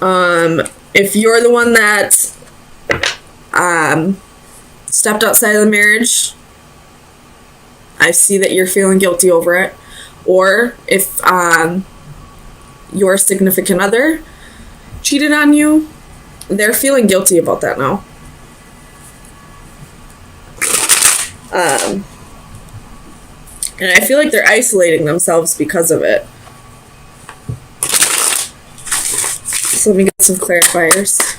If you're the one that stepped outside of the marriage, I see that you're feeling guilty over it. Or if your significant other cheated on you, they're feeling guilty about that now. And I feel like they're isolating themselves because of it. So let me get some clarifiers.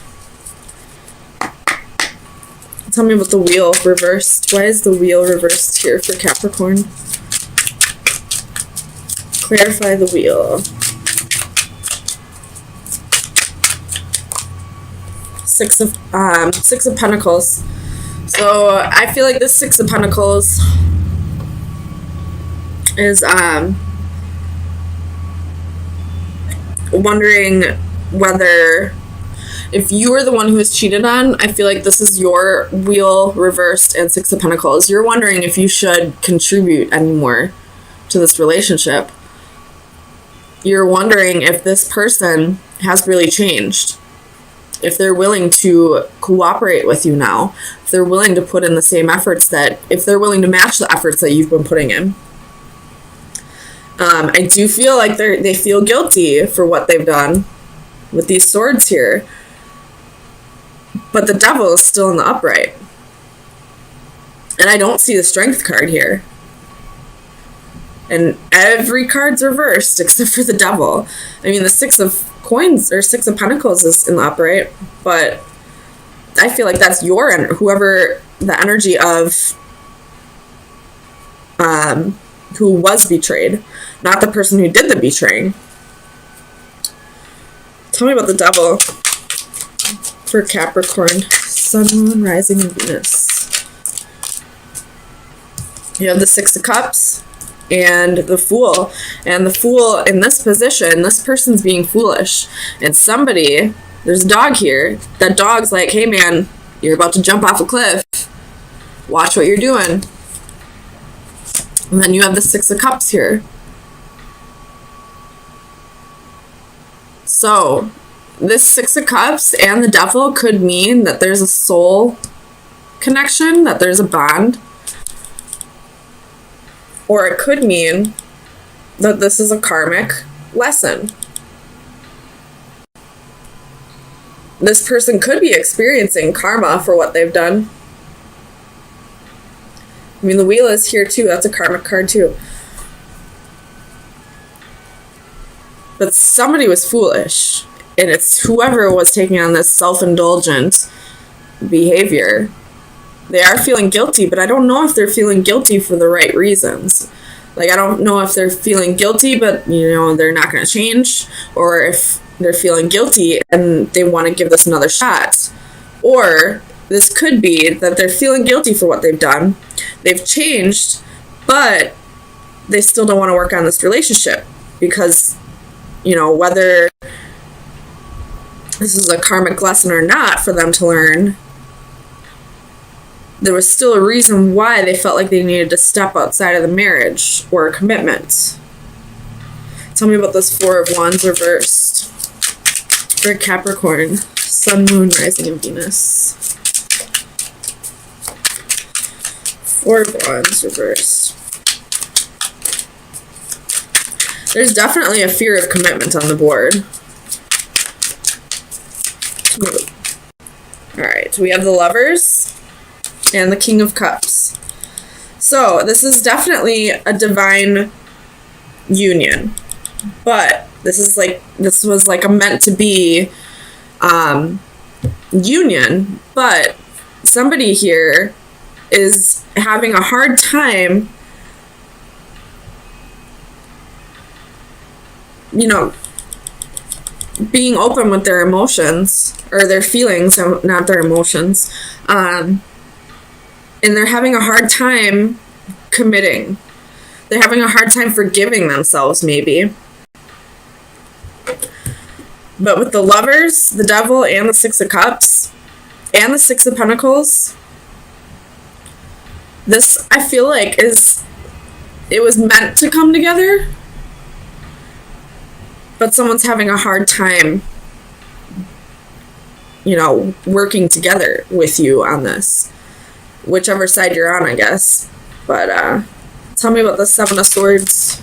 Tell me about the wheel reversed. Why is the wheel reversed here for Capricorn? Clarify the wheel. Six of Pentacles. So I feel like this Six of Pentacles is wondering whether, if you were the one who was cheated on, I feel like this is your wheel reversed and Six of Pentacles. You're wondering if you should contribute anymore to this relationship. You're wondering if this person has really changed. If they're willing to cooperate with you now. If they're willing to put in the same efforts if they're willing to match the efforts that you've been putting in. I do feel like they feel guilty for what they've done with these swords here. But the Devil is still in the upright. And I don't see the Strength card here. And every card's reversed except for the Devil. I mean, the Six of Coins or Six of Pentacles is in the upright. But I feel like that's whoever the energy of who was betrayed. Not the person who did the betraying. Tell me about the Devil for Capricorn. Sun, Moon, Rising, and Venus. You have the Six of Cups and the Fool. And the Fool in this position, this person's being foolish. And somebody, there's a dog here. That dog's like, hey man, you're about to jump off a cliff. Watch what you're doing. And then you have the Six of Cups here. So, this Six of Cups and the Devil could mean that there's a soul connection, that there's a bond. Or it could mean that this is a karmic lesson. This person could be experiencing karma for what they've done. I mean, the Wheel is here too. That's a karmic card too. But somebody was foolish. And it's whoever was taking on this self-indulgent behavior. They are feeling guilty, but I don't know if they're feeling guilty for the right reasons. Like, I don't know if they're feeling guilty, but, they're not going to change. Or if they're feeling guilty and they want to give this another shot. Or this could be that they're feeling guilty for what they've done. They've changed, but they still don't want to work on this relationship. Because, whether this is a karmic lesson or not for them to learn, there was still a reason why they felt like they needed to step outside of the marriage or a commitment. Tell me about this Four of Wands reversed for Capricorn. Sun, Moon, Rising, and Venus. Four of Wands reversed. There's definitely a fear of commitment on the board. Alright, so we have the Lovers and the King of Cups. So, this is definitely a divine union. But this was like a meant to be union. But somebody here is having a hard time, being open with their emotions, or their feelings, not their emotions. And they're having a hard time committing. They're having a hard time forgiving themselves, maybe. But with the Lovers, the Devil, and the Six of Cups, and the Six of Pentacles, this, I feel like, it was meant to come together. But someone's having a hard time working together with you on this. Whichever side you're on, I guess. But tell me about the Seven of Swords.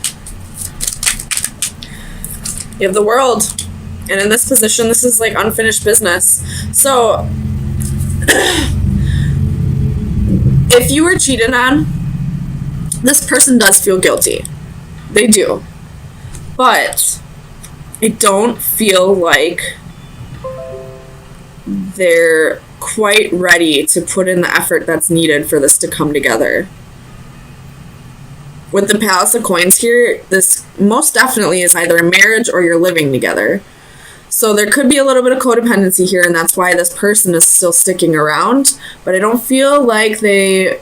You have the World. And in this position, this is like unfinished business. So, if you were cheated on, this person does feel guilty. They do. But I don't feel like they're quite ready to put in the effort that's needed for this to come together. With the Palace of Coins here, this most definitely is either a marriage or you're living together. So there could be a little bit of codependency here, and that's why this person is still sticking around. But I don't feel like they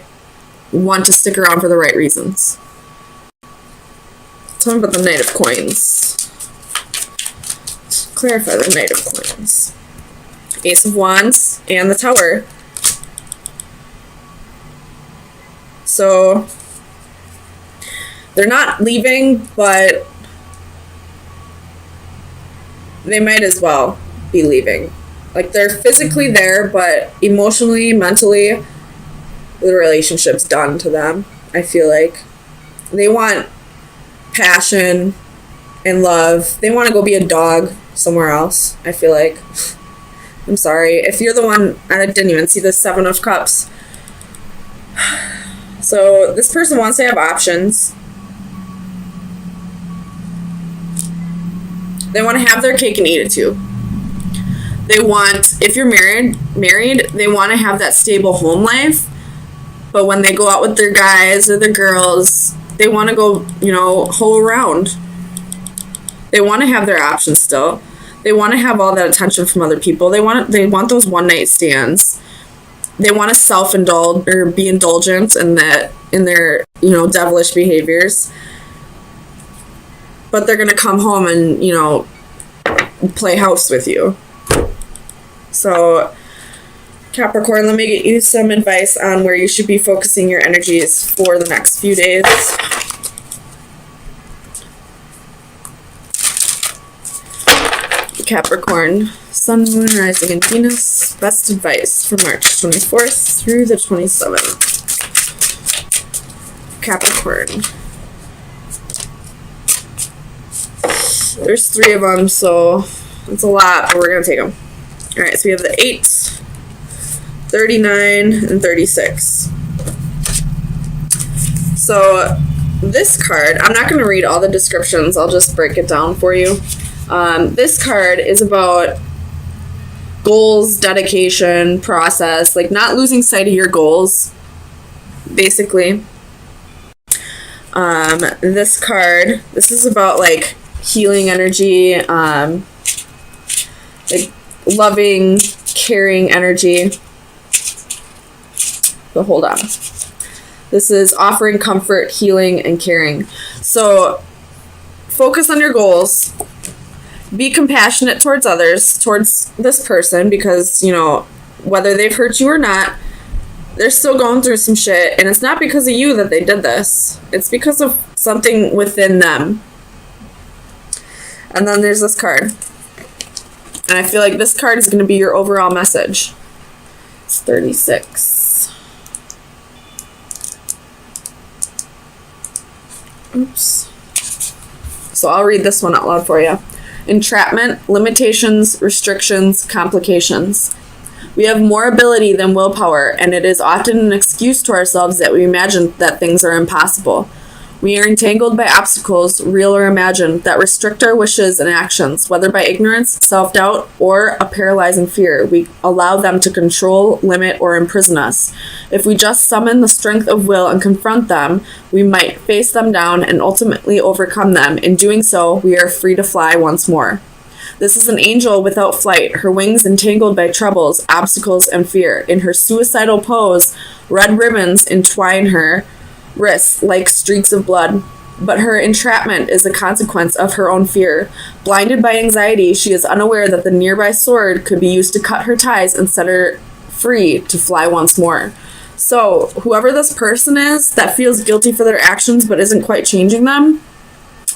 want to stick around for the right reasons. Tell me about the Knight of Coins. Clarify the Knight of Coins. Ace of Wands and the Tower. So they're not leaving, but they might as well be leaving. Like, they're physically there, but emotionally, mentally, the relationship's done to them. I feel like they want passion and love. They want to go be a dog somewhere else, I feel like. I'm sorry. If you're the one, I didn't even see the Seven of Cups. So this person wants to have options. They want to have their cake and eat it too. They want, if you're married, they want to have that stable home life. But when they go out with their guys or their girls, they want to go, hoe around. They want to have their options still. They want to have all that attention from other people. They want those one night stands. They want to self-indulge or be indulgent in their devilish behaviors. But they're gonna come home and play house with you. So Capricorn, let me get you some advice on where you should be focusing your energies for the next few days. Capricorn, Sun, Moon, Rising, and Venus. Best advice for March 24th through the 27th. Capricorn. There's 3 of them, so it's a lot, but we're going to take them. Alright, so we have the 8, 39, and 36. So this card, I'm not going to read all the descriptions, I'll just break it down for you. This card is about goals, dedication, process, like not losing sight of your goals, basically. This card, this is about like healing energy, like loving, caring energy. But hold on. This is offering comfort, healing, and caring. So focus on your goals. Be compassionate towards others, towards this person, because, whether they've hurt you or not, they're still going through some shit, and it's not because of you that they did this. It's because of something within them. And then there's this card. And I feel like this card is going to be your overall message. It's 36. Oops. So I'll read this one out loud for you. Entrapment, limitations, restrictions, complications. We have more ability than willpower, and it is often an excuse to ourselves that we imagine that things are impossible. We are entangled by obstacles, real or imagined, that restrict our wishes and actions, whether by ignorance, self-doubt, or a paralyzing fear. We allow them to control, limit, or imprison us. If we just summon the strength of will and confront them, we might face them down and ultimately overcome them. In doing so, we are free to fly once more. This is an angel without flight, her wings entangled by troubles, obstacles, and fear. In her suicidal pose, red ribbons entwine her wrists like streaks of blood. But her entrapment is a consequence of her own fear. Blinded by anxiety, she is unaware that the nearby sword could be used to cut her ties and set her free to fly once more. So, whoever this person is that feels guilty for their actions but isn't quite changing them,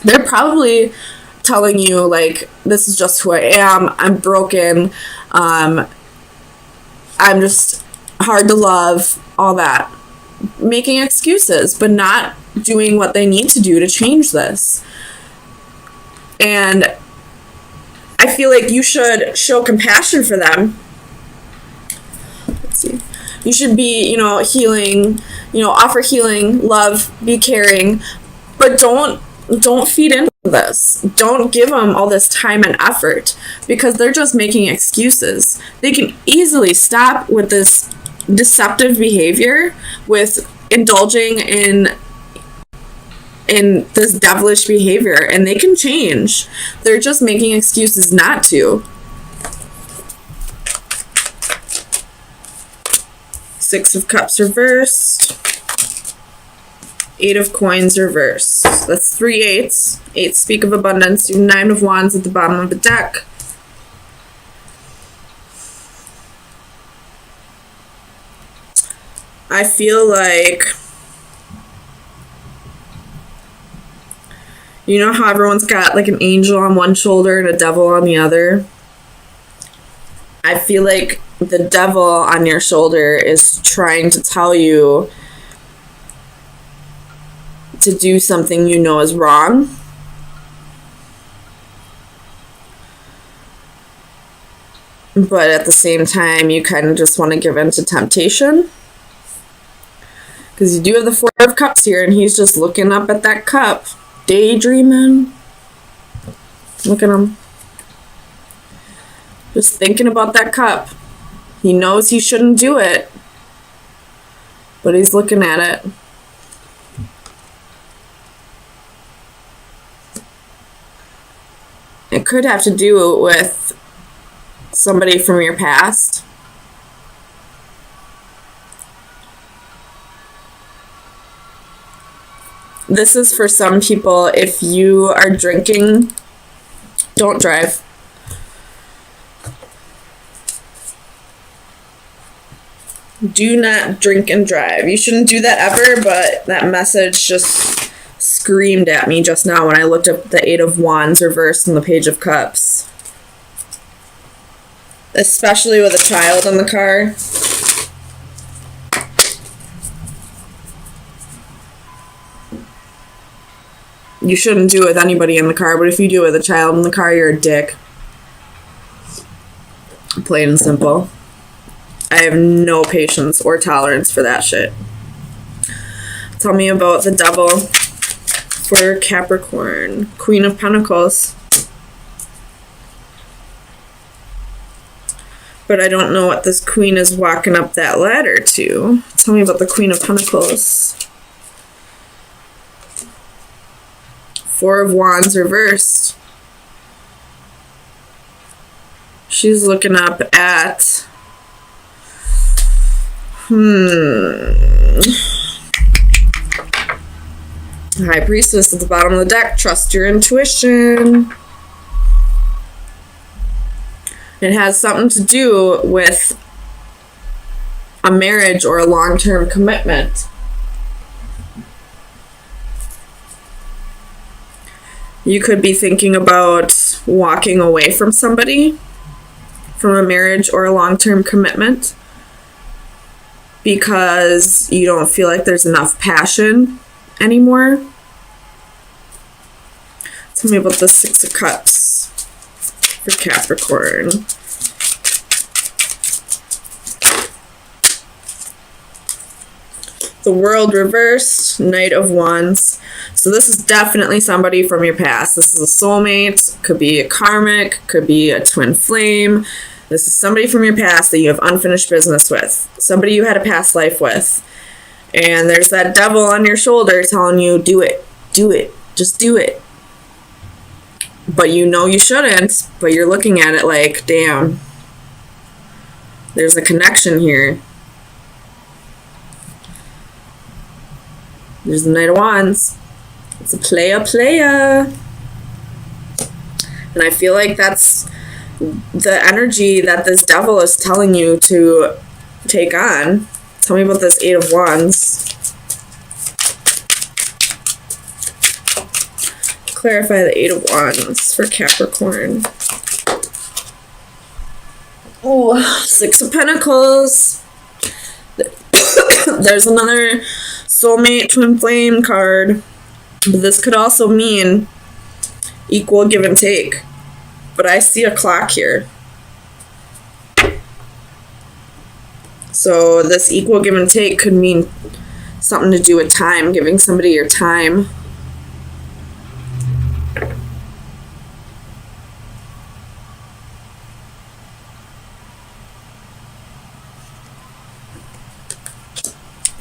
they're probably telling you, like, this is just who I am, I'm broken, I'm just hard to love, all that. Making excuses, but not doing what they need to do to change this. And I feel like you should show compassion for them. Let's see. You should be, healing, offer healing, love, be caring, but don't feed into this. Don't give them all this time and effort, because they're just making excuses. They can easily stop with this deceptive behavior, with indulging in this devilish behavior, and they can change. They're just making excuses not to. 6 of Cups reversed. 8 of Coins reversed. That's 3 8s. 8 speak of abundance. You have 9 of Wands at the bottom of the deck. I feel like, you know how everyone's got like an angel on one shoulder and a devil on the other? I feel like the devil on your shoulder is trying to tell you to do something you know is wrong. But at the same time, you kind of just want to give in to temptation. Because you do have the 4 of Cups here, and he's just looking up at that cup, daydreaming. Look at him. Just thinking about that cup. He knows he shouldn't do it, but he's looking at it. It could have to do with somebody from your past. This is for some people. If you are drinking, don't drive. Do not drink and drive. You shouldn't do that ever, but that message just screamed at me just now when I looked up the 8 of Wands reversed and the Page of Cups. Especially with a child in the car. You shouldn't do it with anybody in the car, but if you do it with a child in the car, you're a dick. Plain and simple. I have no patience or tolerance for that shit. Tell me about the devil for Capricorn. Queen of Pentacles. But I don't know what this queen is walking up that ladder to. Tell me about the Queen of Pentacles. 4 of Wands reversed. She's looking up at High Priestess at the bottom of the deck. Trust your intuition. It has something to do with a marriage or a long-term commitment. You could be thinking about walking away from somebody, from a marriage or a long-term commitment, because you don't feel like there's enough passion anymore. Tell me about the 6 of Cups for Capricorn. The World reversed, Knight of Wands. So this is definitely somebody from your past. This is a soulmate, could be a karmic, could be a twin flame. This is somebody from your past that you have unfinished business with. Somebody you had a past life with. And there's that devil on your shoulder telling you, do it, just do it. But you know you shouldn't, but you're looking at it like, damn, there's a connection here. There's the Knight of Wands. It's a playa. And I feel like that's the energy that this devil is telling you to take on. Tell me about this 8 of Wands. Clarify the 8 of Wands for Capricorn. Oh, Six of Pentacles. There's another soulmate twin flame card. But this could also mean equal give and take. But I see a clock here. So this equal give and take could mean something to do with time, giving somebody your time.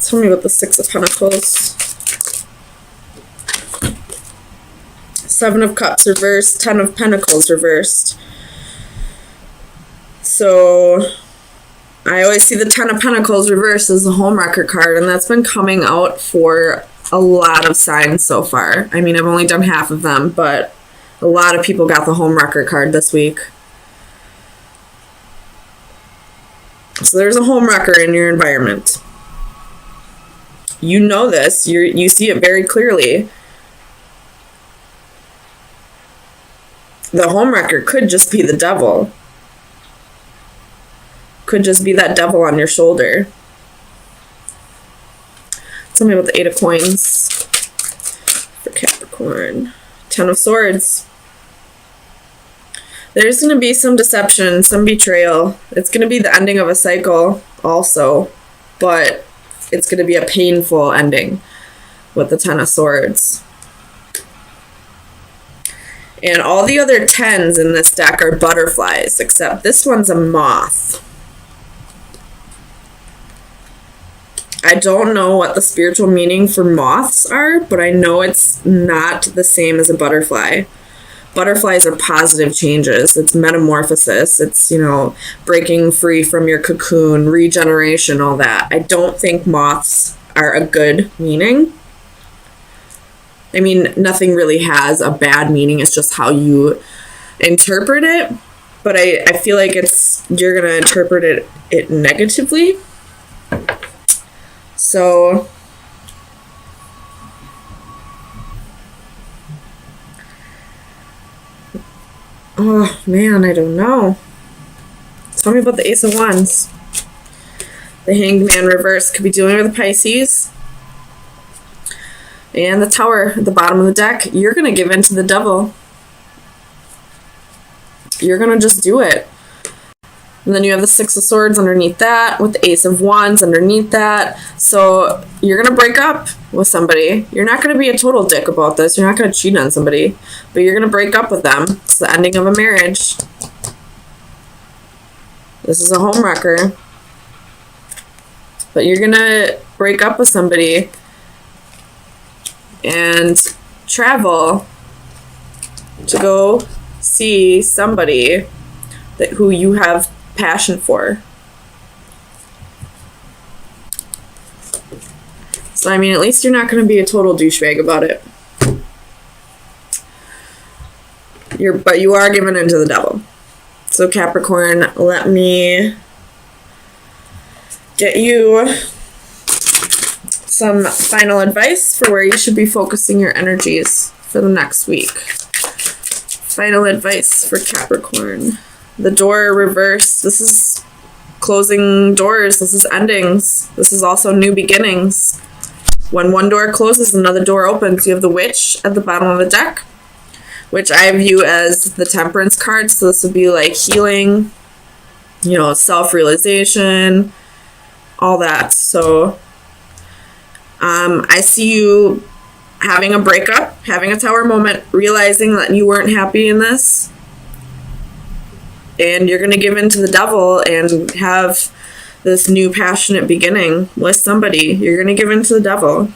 Tell me about the Six of Pentacles. Seven of Cups reversed, Ten of Pentacles reversed. So I always see the Ten of Pentacles reversed as the homewrecker card, and that's been coming out for a lot of signs so far. I mean, I've only done half of them, but a lot of people got the homewrecker card this week. So there's a homewrecker in your environment. You know this. You see it very clearly. The homewrecker could just be the devil. Could just be that devil on your shoulder. Tell me about the Eight of Coins for Capricorn. Ten of Swords. There's going to be some deception, some betrayal. It's going to be the ending of a cycle also, but it's going to be a painful ending with the Ten of Swords. And all the other tens in this deck are butterflies, except this one's a moth. I don't know what the spiritual meaning for moths are, but I know it's not the same as a butterfly. Butterflies are positive changes. It's metamorphosis. It's, breaking free from your cocoon, regeneration, all that. I don't think moths are a good meaning. I mean, nothing really has a bad meaning. It's just how you interpret it. But I feel like you're going to interpret it negatively. So oh man, I don't know. Tell me about the Ace of Wands. The Hanged Man reverse could be dealing with the Pisces. And the Tower at the bottom of the deck. You're going to give in to the devil. You're going to just do it. And then you have the Six of Swords underneath that, with the Ace of Wands underneath that. So you're going to break up with somebody. You're not going to be a total dick about this. You're not going to cheat on somebody. But you're going to break up with them. It's the ending of a marriage. This is a homewrecker. But you're going to break up with somebody and travel to go see somebody who you have passion for. So, I mean, at least you're not going to be a total douchebag about it. But you are giving in to the devil. So, Capricorn, let me get you some final advice for where you should be focusing your energies for the next week. Final advice for Capricorn. The door reverse. This is closing doors. This is endings. This is also new beginnings. When one door closes, another door opens. You have the Witch at the bottom of the deck, which I view as the Temperance card. So this would be like healing, self-realization, all that. So I see you having a breakup, having a Tower moment, realizing that you weren't happy in this. And you're going to give in to the devil and have this new passionate beginning with somebody. You're going to give in to the devil.